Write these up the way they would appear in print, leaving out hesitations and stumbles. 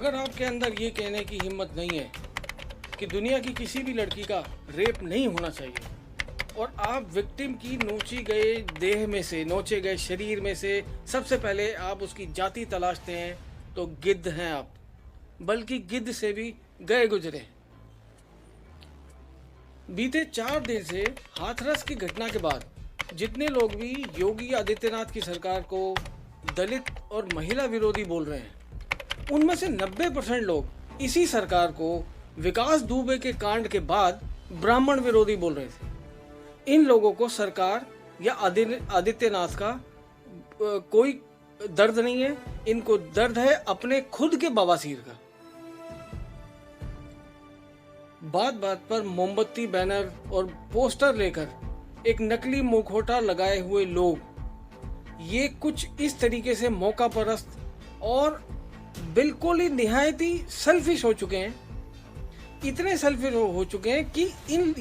अगर आपके अंदर ये कहने की हिम्मत नहीं है कि दुनिया की किसी भी लड़की का रेप नहीं होना चाहिए और आप विक्टिम की नोची गए देह में से, नोचे गए शरीर में से सबसे पहले आप उसकी जाति तलाशते हैं, तो गिद्ध हैं आप, बल्कि गिद्ध से भी गए गुजरे। बीते 4 दिन से हाथरस की घटना के बाद जितने लोग भी योगी आदित्यनाथ की सरकार को दलित और महिला विरोधी बोल रहे हैं, उनमें से 90% लोग इसी सरकार को विकास दुबे के कांड के बाद ब्राह्मण विरोधी बोल रहे थे। इन लोगों को सरकार या आदित्यनाथ का कोई दर्द नहीं है, इनको दर्द है अपने खुद के बवासीर का। बात बात पर मोमबत्ती, बैनर और पोस्टर लेकर एक नकली मुखौटा लगाए हुए लोग ये कुछ इस तरीके से मौका परस्त और बिल्कुल ही निहायत ही सेल्फिश हो चुके हैं, इतने सेल्फिश हो चुके हैं कि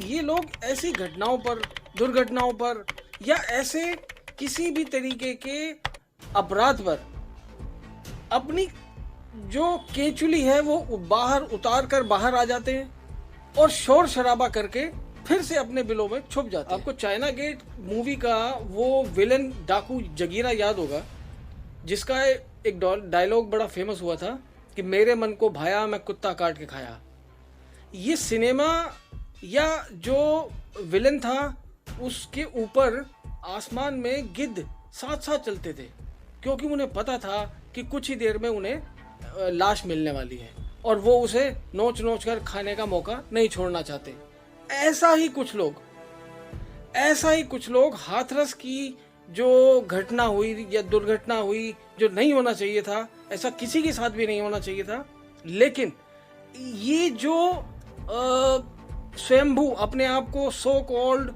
ये लोग ऐसी घटनाओं पर, दुर्घटनाओं पर या ऐसे किसी भी तरीके के अपराध पर अपनी जो केचुली है वो बाहर उतार कर बाहर आ जाते हैं और शोर शराबा करके फिर से अपने बिलों में छुप जाते हैं। आपको चाइना गेट मूवी का वो विलन डाकू जगीरा याद होगा, जिसका एक डायलॉग बड़ा फेमस हुआ था कि मेरे मन को भाया, मैं कुत्ता काट के खाया। ये सिनेमा या जो विलन था उसके ऊपर आसमान में गिद्ध साथ साथ चलते थे, क्योंकि उन्हें पता था कि कुछ ही देर में उन्हें लाश मिलने वाली है और वो उसे नोच नोच कर खाने का मौका नहीं छोड़ना चाहते। ऐसा ही कुछ लोग हाथरस की जो घटना हुई या दुर्घटना हुई, जो नहीं होना चाहिए था, ऐसा किसी के साथ भी नहीं होना चाहिए था, लेकिन ये जो स्वयंभू अपने आप को सो कॉल्ड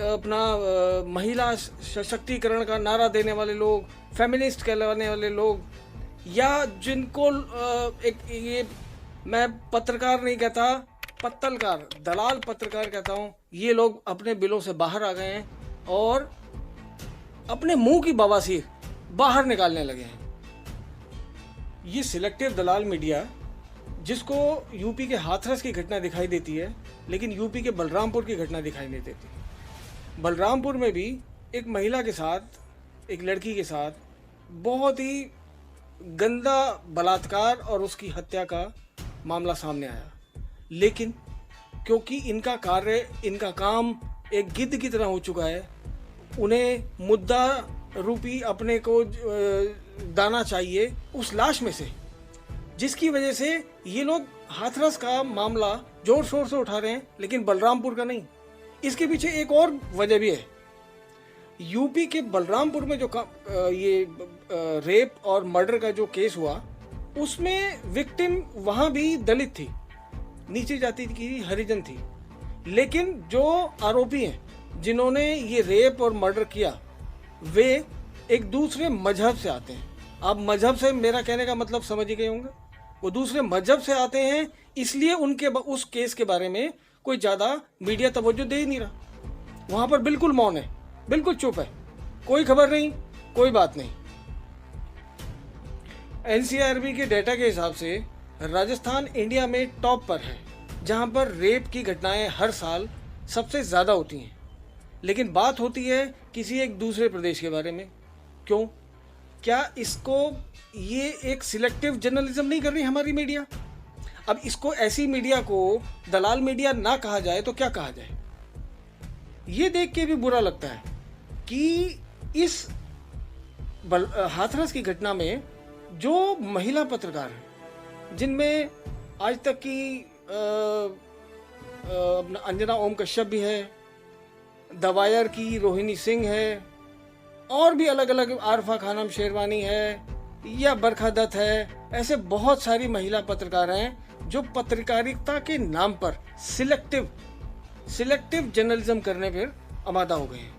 अपना महिला सशक्तिकरण का नारा देने वाले लोग, फेमिनिस्ट कहलाने वाले लोग, या जिनको ये मैं पत्रकार नहीं कहता, पत्तलकार, दलाल पत्रकार कहता हूँ, ये लोग अपने बिलों से बाहर आ गए हैं और अपने मुंह की बवासीर बाहर निकालने लगे हैं। ये सिलेक्टिव दलाल मीडिया जिसको यूपी के हाथरस की घटना दिखाई देती है, लेकिन यूपी के बलरामपुर की घटना दिखाई नहीं देती। बलरामपुर में भी एक महिला के साथ, एक लड़की के साथ बहुत ही गंदा बलात्कार और उसकी हत्या का मामला सामने आया, लेकिन क्योंकि इनका काम एक गिद्ध की तरह हो चुका है, उन्हें मुद्दा रूपी अपने को दाना चाहिए उस लाश में से, जिसकी वजह से ये लोग हाथरस का मामला जोर शोर से उठा रहे हैं, लेकिन बलरामपुर का नहीं। इसके पीछे एक और वजह भी है। यूपी के बलरामपुर में जो ये रेप और मर्डर का जो केस हुआ, उसमें विक्टिम वहाँ भी दलित थी, नीची जाति की हरिजन थी, लेकिन जो आरोपी हैं जिन्होंने ये रेप और मर्डर किया, वे एक दूसरे मजहब से आते हैं। आप मजहब से मेरा कहने का मतलब समझ ही गए होंगे, वो दूसरे मजहब से आते हैं, इसलिए उनके उस केस के बारे में कोई ज़्यादा मीडिया तवज्जो दे ही नहीं रहा। वहाँ पर बिल्कुल मौन है, बिल्कुल चुप है, कोई खबर नहीं, कोई बात नहीं। एनसीआरबी के डेटा के हिसाब से राजस्थान इंडिया में टॉप पर है, जहाँ पर रेप की घटनाएं हर साल सबसे ज़्यादा होती हैं, लेकिन बात होती है किसी एक दूसरे प्रदेश के बारे में। क्यों? क्या इसको ये एक सिलेक्टिव जर्नलिज्म नहीं कर रही हमारी मीडिया? अब इसको, ऐसी मीडिया को दलाल मीडिया ना कहा जाए तो क्या कहा जाए? ये देख के भी बुरा लगता है कि इस हाथरस की घटना में जो महिला पत्रकार हैं, जिनमें आज तक की अपना अंजना ओम कश्यप भी है, दवायर की रोहिणी सिंह है, और भी अलग अलग आरफा खानम शेरवानी है या बरखा दत्त है, ऐसे बहुत सारी महिला पत्रकार हैं जो पत्रकारिता के नाम पर सिलेक्टिव जर्नलिज्म करने पर आमादा हो गए हैं।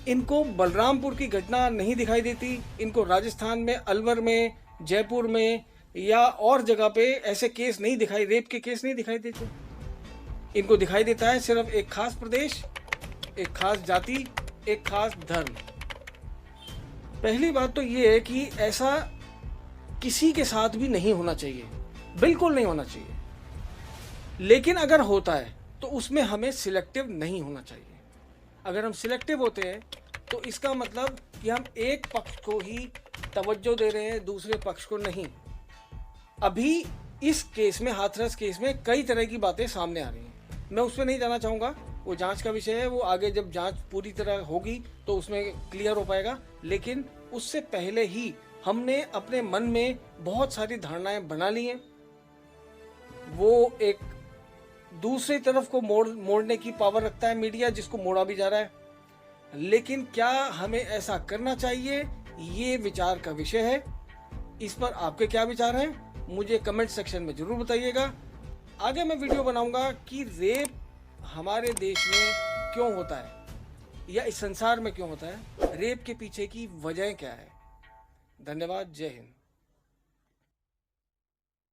इनको बलरामपुर की घटना नहीं दिखाई देती, इनको राजस्थान में अलवर में, जयपुर में या और जगह पे ऐसे केस नहीं दिखाई, रेप के केस नहीं दिखाई देते। इनको दिखाई देता है सिर्फ एक खास प्रदेश, एक खास जाति, एक खास धर्म। पहली बात तो ये है कि ऐसा किसी के साथ भी नहीं होना चाहिए, बिल्कुल नहीं होना चाहिए। लेकिन अगर होता है तो उसमें हमें सिलेक्टिव नहीं होना चाहिए। अगर हम सिलेक्टिव होते हैं तो इसका मतलब कि हम एक पक्ष को ही तवज्जो दे रहे हैं, दूसरे पक्ष को नहीं। अभी इस केस में, हाथरस केस में कई तरह की बातें सामने आ रही हैं। मैं उसमें नहीं जाना चाहूँगा, वो जांच का विषय है, वो आगे जब जांच पूरी तरह होगी तो उसमें क्लियर हो पाएगा। लेकिन उससे पहले ही हमने अपने मन में बहुत सारी धारणाएं बना ली हैं। वो एक दूसरी तरफ को मोड़ने की पावर रखता है मीडिया, जिसको मोड़ा भी जा रहा है। लेकिन क्या हमें ऐसा करना चाहिए, ये विचार का विषय है। इस पर आपके क्या विचार हैं, मुझे कमेंट सेक्शन में जरूर बताइएगा। आगे मैं वीडियो बनाऊंगा कि रेप हमारे देश में क्यों होता है या इस संसार में क्यों होता है, रेप के पीछे की वजह क्या है। धन्यवाद। जय हिंद।